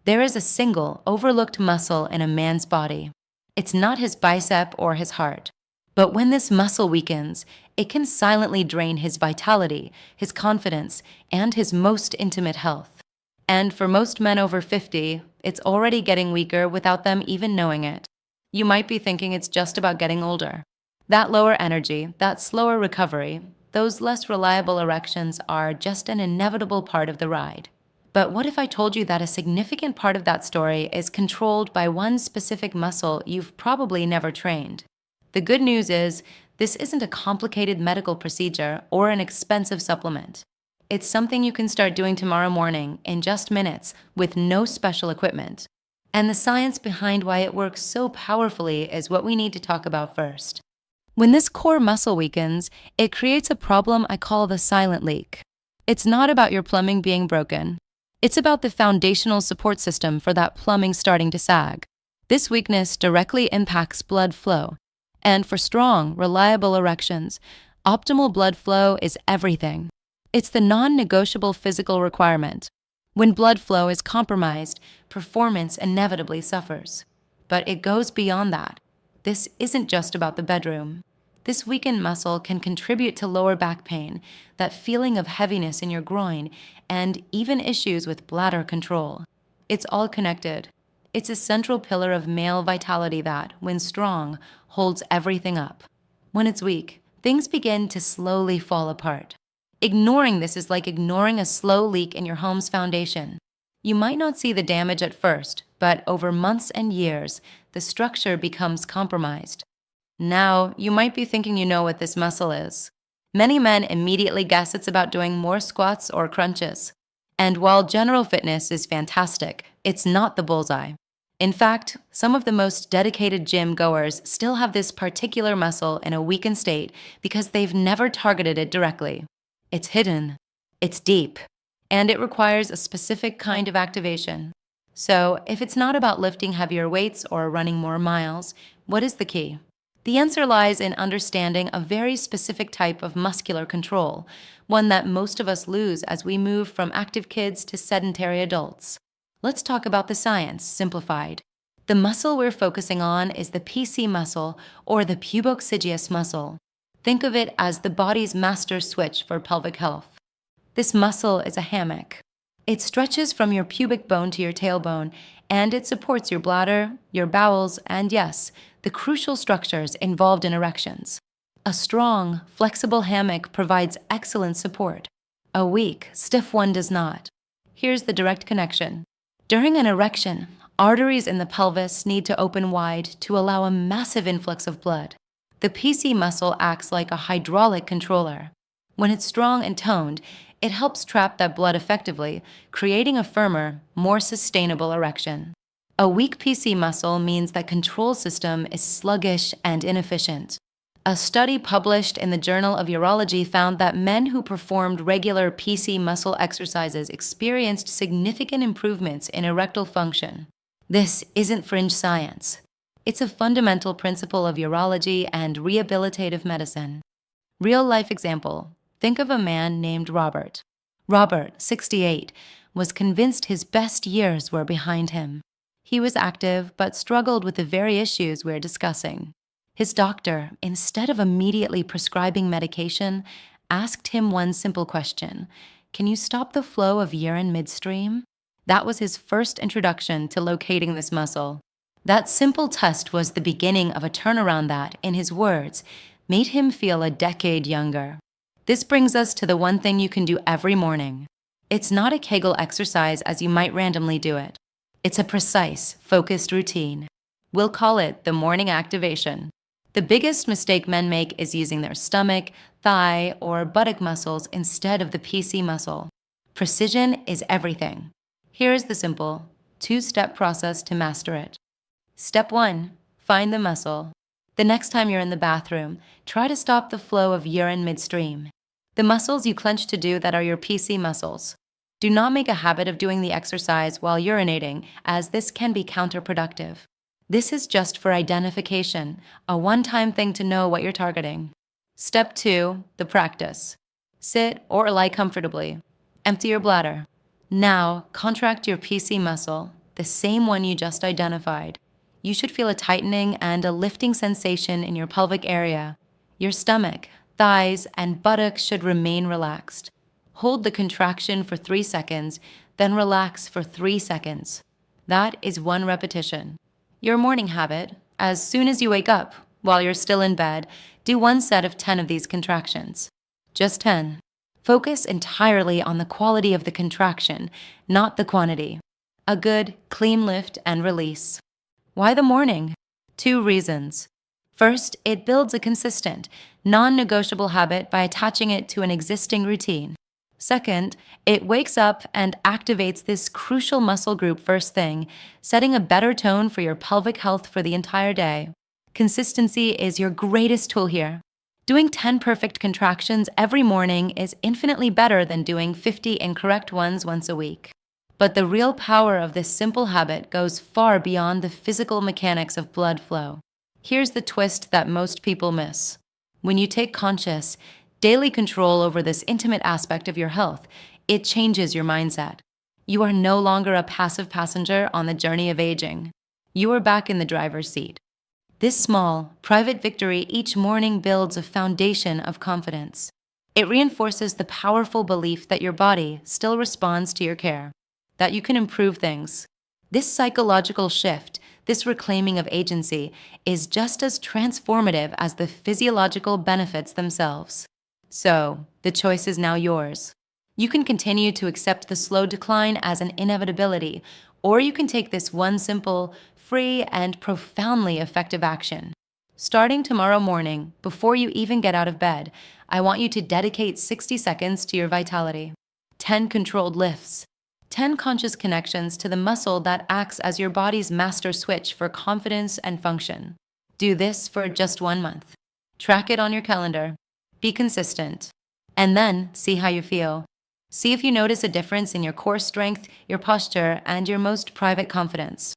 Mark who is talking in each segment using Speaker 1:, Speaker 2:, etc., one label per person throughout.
Speaker 1: There is a single, overlooked muscle in a man's body. It's not his bicep or his heart. But when this muscle weakens, it can silently drain his vitality, his confidence, and his most intimate health. And for most men over 50, it's already getting weaker without them even knowing it. You might be thinking it's just about getting older. That lower energy, that slower recovery, those less reliable erections are just an inevitable part of the ride. But what if I told you that a significant part of that story is controlled by one specific muscle you've probably never trained? The good news is, this isn't a complicated medical procedure or an expensive supplement. It's something you can start doing tomorrow morning in just minutes with no special equipment. And the science behind why it works so powerfully is what we need to talk about first. When this core muscle weakens, it creates a problem I call the silent leak. It's not about your plumbing being broken. It's about the foundational support system for that plumbing starting to sag. This weakness directly impacts blood flow. And for strong, reliable erections, optimal blood flow is everything. It's the non-negotiable physical requirement. When blood flow is compromised, performance inevitably suffers. But it goes beyond that. This isn't just about the bedroom. This weakened muscle can contribute to lower back pain, that feeling of heaviness in your groin, and even issues with bladder control. It's all connected. It's a central pillar of male vitality that, when strong, holds everything up. When it's weak, things begin to slowly fall apart. Ignoring this is like ignoring a slow leak in your home's foundation. You might not see the damage at first, but over months and years, the structure becomes compromised. Now, you might be thinking you know what this muscle is. Many men immediately guess it's about doing more squats or crunches. And while general fitness is fantastic, it's not the bullseye. In fact, some of the most dedicated gym goers still have this particular muscle in a weakened state because they've never targeted it directly. It's hidden, it's deep, and it requires a specific kind of activation. So, if it's not about lifting heavier weights or running more miles, what is the key? The answer lies in understanding a very specific type of muscular control, one that most of us lose as we move from active kids to sedentary adults. Let's talk about the science, simplified. The muscle we're focusing on is the PC muscle, or the pubococcygeus muscle. Think of it as the body's master switch for pelvic health. This muscle is a hammock. It stretches from your pubic bone to your tailbone, and it supports your bladder, your bowels, and yes, the crucial structures involved in erections. A strong, flexible hammock provides excellent support. A weak, stiff one does not. Here's the direct connection. During an erection, arteries in the pelvis need to open wide to allow a massive influx of blood. The PC muscle acts like a hydraulic controller. When it's strong and toned, it helps trap that blood effectively, creating a firmer, more sustainable erection. A weak PC muscle means that control system is sluggish and inefficient. A study published in the Journal of Urology found that men who performed regular PC muscle exercises experienced significant improvements in erectile function. This isn't fringe science. It's a fundamental principle of urology and rehabilitative medicine. Real-life example. Think of a man named Robert. Robert, 68, was convinced his best years were behind him. He was active but struggled with the very issues we're discussing. His doctor, instead of immediately prescribing medication, asked him one simple question: "Can you stop the flow of urine midstream?" That was his first introduction to locating this muscle. That simple test was the beginning of a turnaround that, in his words, made him feel a decade younger. This brings us to the one thing you can do every morning. It's not a Kegel exercise as you might randomly do it. It's a precise, focused routine. We'll call it the morning activation. The biggest mistake men make is using their stomach, thigh, or buttock muscles instead of the PC muscle. Precision is everything. Here's the simple, two-step process to master it. Step 1. Find the muscle. The next time you're in the bathroom, try to stop the flow of urine midstream. The muscles you clench to do that are your PC muscles. Do not make a habit of doing the exercise while urinating, as this can be counterproductive. This is just for identification, a one-time thing to know what you're targeting. Step 2. The practice. Sit or lie comfortably. Empty your bladder. Now, contract your PC muscle. the same one you just identified. You should feel a tightening and a lifting sensation in your pelvic area. Your stomach, thighs, and buttocks should remain relaxed. Hold the contraction for 3 seconds, then relax for 3 seconds. That is 1 repetition. Your morning habit: as soon as you wake up, while you're still in bed, do 1 set of 10 of these contractions. Just 10. Focus entirely on the quality of the contraction, not the quantity. A good, clean lift and release. Why the morning? 2 reasons. First, it builds a consistent, non-negotiable habit by attaching it to an existing routine. Second, it wakes up and activates this crucial muscle group first thing, setting a better tone for your pelvic health for the entire day. Consistency is your greatest tool here. Doing 10 perfect contractions every morning is infinitely better than doing 50 incorrect ones once a week. But the real power of this simple habit goes far beyond the physical mechanics of blood flow. Here's the twist that most people miss. When you take conscious, daily control over this intimate aspect of your health, it changes your mindset. You are no longer a passive passenger on the journey of aging. You are back in the driver's seat. This small, private victory each morning builds a foundation of confidence. It reinforces the powerful belief that your body still responds to your care, that you can improve things. This psychological shift, this reclaiming of agency, is just as transformative as the physiological benefits themselves. So, the choice is now yours. You can continue to accept the slow decline as an inevitability, or you can take this one simple, free, and profoundly effective action. Starting tomorrow morning, before you even get out of bed, I want you to dedicate 60 seconds to your vitality. 10 controlled lifts. 10 conscious connections to the muscle that acts as your body's master switch for confidence and function. Do this for just 1 month. Track it on your calendar. Be consistent. And then see how you feel. See if you notice a difference in your core strength, your posture, and your most private confidence.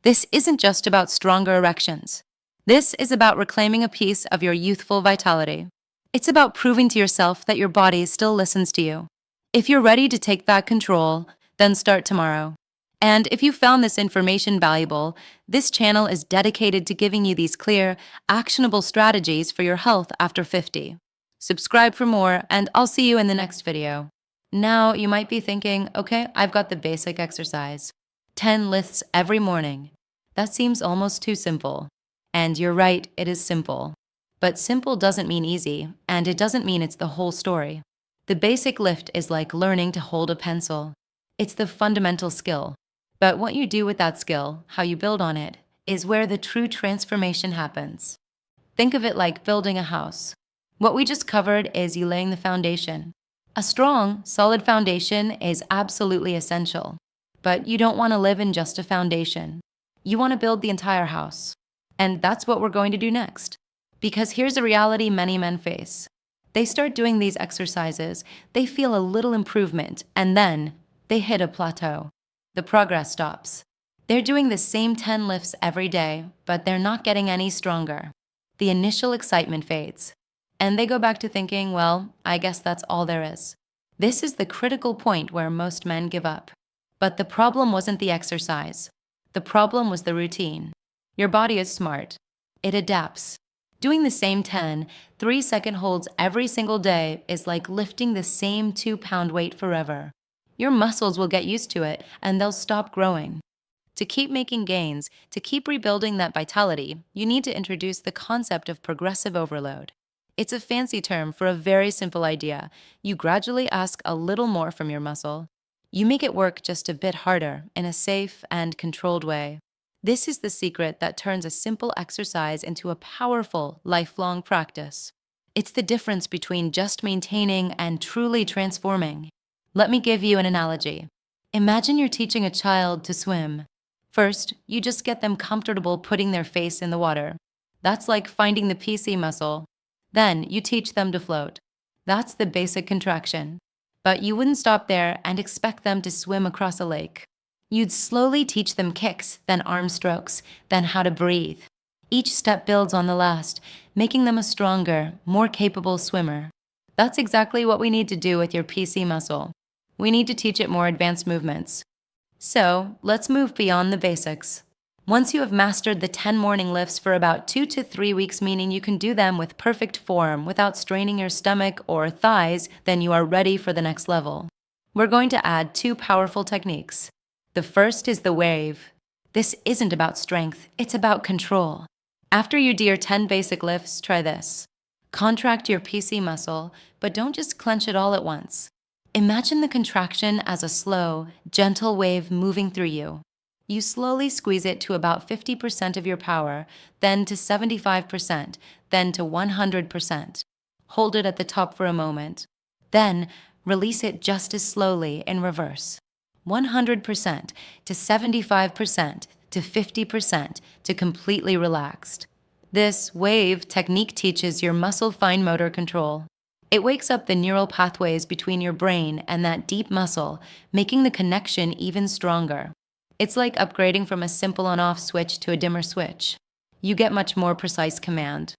Speaker 1: This isn't just about stronger erections. This is about reclaiming a piece of your youthful vitality. It's about proving to yourself that your body still listens to you. If you're ready to take back control, then start tomorrow. And if you found this information valuable, this channel is dedicated to giving you these clear, actionable strategies for your health after 50. Subscribe for more, and I'll see you in the next video. Now, you might be thinking, okay, I've got the basic exercise. 10 lifts every morning. That seems almost too simple. And you're right, it is simple. But simple doesn't mean easy, and it doesn't mean it's the whole story. The basic lift is like learning to hold a pencil. It's the fundamental skill. But what you do with that skill, how you build on it, is where the true transformation happens. Think of it like building a house. What we just covered is you laying the foundation. A strong, solid foundation is absolutely essential. But you don't want to live in just a foundation. You want to build the entire house. And that's what we're going to do next. Because here's a reality many men face. They start doing these exercises, they feel a little improvement, and then they hit a plateau. The progress stops. They're doing the same 10 lifts every day, but they're not getting any stronger. The initial excitement fades. And they go back to thinking, well, I guess that's all there is. This is the critical point where most men give up. But the problem wasn't the exercise. The problem was the routine. Your body is smart. It adapts. Doing the same 10, 3-second holds every single day is like lifting the same 2-pound weight forever. Your muscles will get used to it, and they'll stop growing. To keep making gains, to keep rebuilding that vitality, you need to introduce the concept of progressive overload. It's a fancy term for a very simple idea. You gradually ask a little more from your muscle. You make it work just a bit harder in a safe and controlled way. This is the secret that turns a simple exercise into a powerful, lifelong practice. It's the difference between just maintaining and truly transforming. Let me give you an analogy. Imagine you're teaching a child to swim. First, you just get them comfortable putting their face in the water. That's like finding the PC muscle. Then you teach them to float. That's the basic contraction. But you wouldn't stop there and expect them to swim across a lake. You'd slowly teach them kicks, then arm strokes, then how to breathe. Each step builds on the last, making them a stronger, more capable swimmer. That's exactly what we need to do with your PC muscle. We need to teach it more advanced movements. So, let's move beyond the basics. Once you have mastered the 10 morning lifts for about 2 to 3 weeks, meaning you can do them with perfect form without straining your stomach or thighs, then you are ready for the next level. We're going to add two powerful techniques. The first is the wave. This isn't about strength, it's about control. After you do your 10 basic lifts, try this. Contract your PC muscle, but don't just clench it all at once. Imagine the contraction as a slow, gentle wave moving through you. You slowly squeeze it to about 50% of your power, then to 75%, then to 100%. Hold it at the top for a moment. Then release it just as slowly in reverse. 100% to 75% to 50% to completely relaxed. This wave technique teaches your muscle fine motor control. It wakes up the neural pathways between your brain and that deep muscle, making the connection even stronger. It's like upgrading from a simple on-off switch to a dimmer switch. You get much more precise command.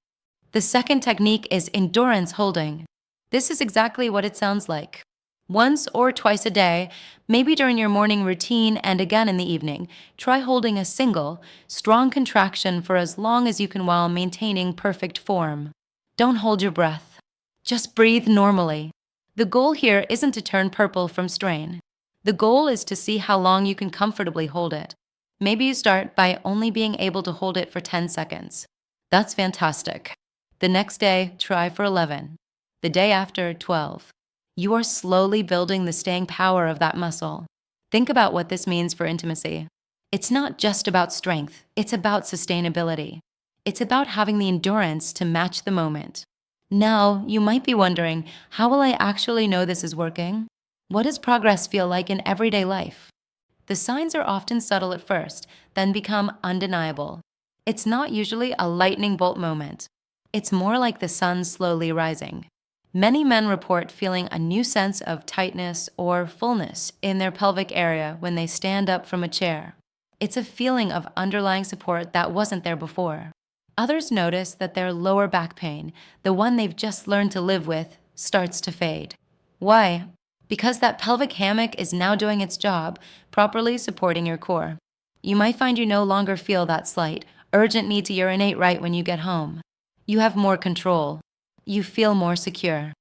Speaker 1: The second technique is endurance holding. This is exactly what it sounds like. Once or twice a day, maybe during your morning routine and again in the evening, try holding a single, strong contraction for as long as you can while maintaining perfect form. Don't hold your breath. Just breathe normally. The goal here isn't to turn purple from strain. The goal is to see how long you can comfortably hold it. Maybe you start by only being able to hold it for 10 seconds. That's fantastic. The next day, try for 11. The day after, 12. You are slowly building the staying power of that muscle. Think about what this means for intimacy. It's not just about strength, it's about sustainability. It's about having the endurance to match the moment. Now, you might be wondering, how will I actually know this is working? What does progress feel like in everyday life? The signs are often subtle at first, then become undeniable. It's not usually a lightning bolt moment. It's more like the sun slowly rising. Many men report feeling a new sense of tightness or fullness in their pelvic area when they stand up from a chair. It's a feeling of underlying support that wasn't there before. Others notice that their lower back pain, the one they've just learned to live with, starts to fade. Why? Because that pelvic hammock is now doing its job, properly supporting your core. You might find you no longer feel that slight, urgent need to urinate right when you get home. You have more control. You feel more secure.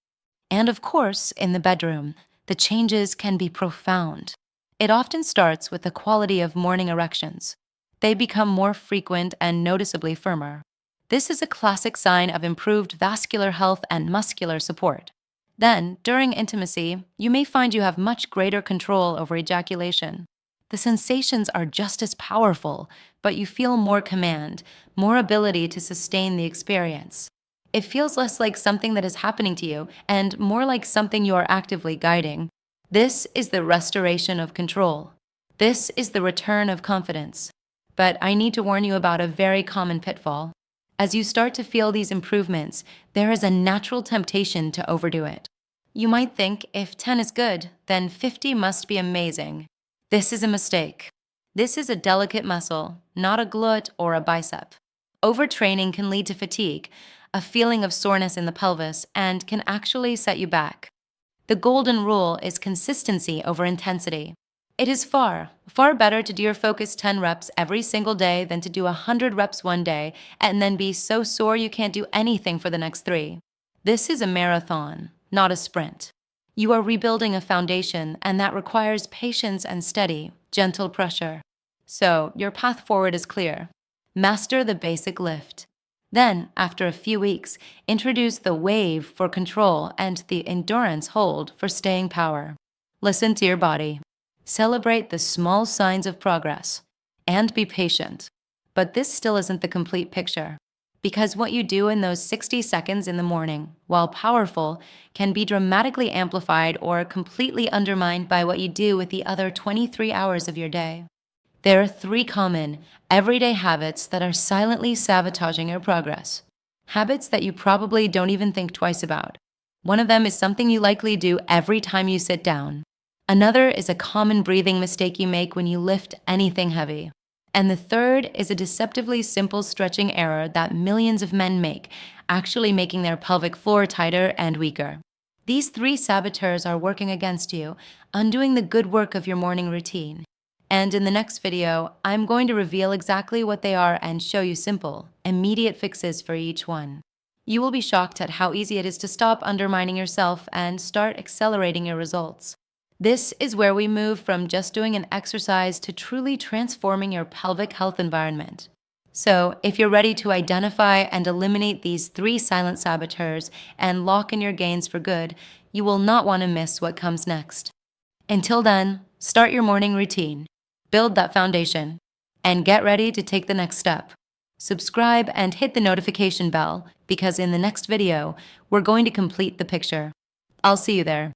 Speaker 1: And of course, in the bedroom, the changes can be profound. It often starts with the quality of morning erections. They become more frequent and noticeably firmer. This is a classic sign of improved vascular health and muscular support. Then, during intimacy, you may find you have much greater control over ejaculation. The sensations are just as powerful, but you feel more command, more ability to sustain the experience. It feels less like something that is happening to you and more like something you are actively guiding. This is the restoration of control. This is the return of confidence. But I need to warn you about a very common pitfall. As you start to feel these improvements, there is a natural temptation to overdo it. You might think if 10 is good, then 50 must be amazing. This is a mistake. This is a delicate muscle, not a glut or a bicep. Overtraining can lead to fatigue, a feeling of soreness in the pelvis, and can actually set you back. The golden rule is consistency over intensity. It is far better to do your focused 10 reps every single day than to do 100 reps one day and then be so sore you can't do anything for the next 3. This is a marathon, not a sprint. You are rebuilding a foundation, and that requires patience and steady, gentle pressure. So, your path forward is clear. Master the basic lift. Then, after a few weeks, introduce the wave for control and the endurance hold for staying power. Listen to your body. Celebrate the small signs of progress. And be patient. But this still isn't the complete picture. Because what you do in those 60 seconds in the morning, while powerful, can be dramatically amplified or completely undermined by what you do with the other 23 hours of your day. There are 3 common, everyday habits that are silently sabotaging your progress. Habits that you probably don't even think twice about. One of them is something you likely do every time you sit down. Another is a common breathing mistake you make when you lift anything heavy. And the third is a deceptively simple stretching error that millions of men make, actually making their pelvic floor tighter and weaker. These 3 saboteurs are working against you, undoing the good work of your morning routine. And in the next video, I'm going to reveal exactly what they are and show you simple, immediate fixes for each one. You will be shocked at how easy it is to stop undermining yourself and start accelerating your results. This is where we move from just doing an exercise to truly transforming your pelvic health environment. So, if you're ready to identify and eliminate these 3 silent saboteurs and lock in your gains for good, you will not want to miss what comes next. Until then, start your morning routine, build that foundation, and get ready to take the next step. Subscribe and hit the notification bell because in the next video, we're going to complete the picture. I'll see you there.